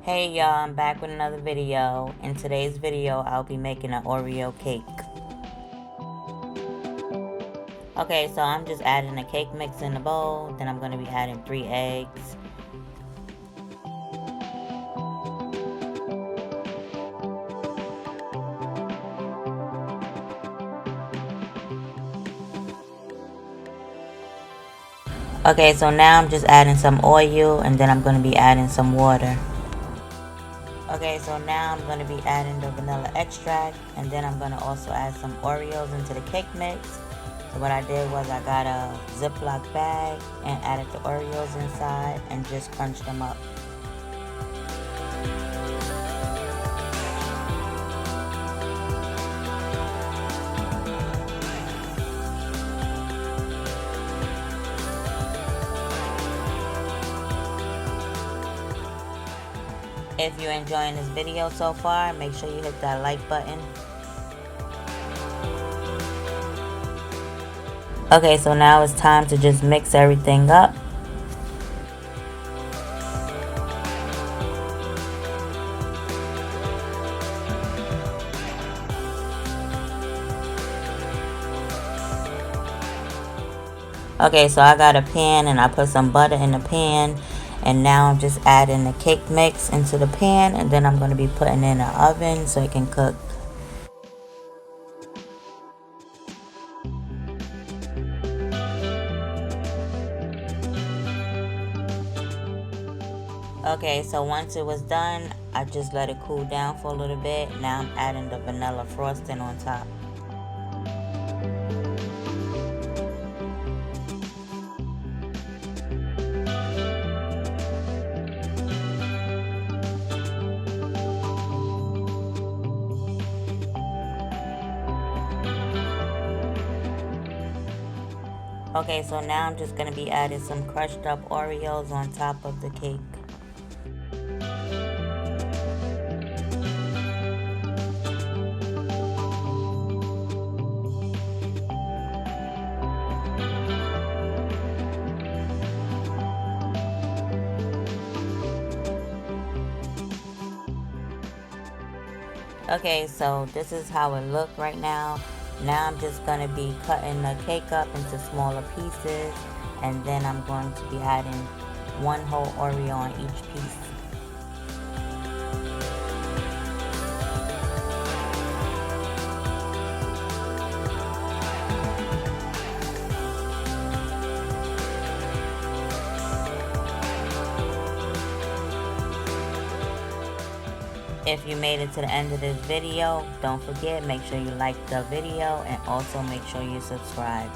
Hey y'all, I'm back with another video. In today's video, I'll be making an Oreo cake. Okay, so I'm just adding a cake mix in the bowl. Then I'm going to be adding 3 eggs. Okay, so now I'm just adding some oil and then I'm going to be adding some water. Okay, so now I'm going to be adding the vanilla extract and then I'm going to also add some Oreos into the cake mix. So what I did was I got a Ziploc bag and added the Oreos inside and just crunched them up. If you're enjoying this video so far, make sure you hit that like button. Okay, so now it's time to just mix everything up. Okay, so I got a pan and I put some butter in the pan. And now I'm just adding the cake mix into the pan and then I'm going to be putting it in the oven so it can cook. Okay, so once it was done, I just let it cool down for a little bit. Now I'm adding the vanilla frosting on top. Okay, so now I'm just going to be adding some crushed up Oreos on top of the cake. Okay, so this is how it looks right now. Now I'm just going to be cutting the cake up into smaller pieces and then I'm going to be adding one whole Oreo on each piece. If you made it to the end of this video, don't forget, make sure you like the video and also make sure you subscribe.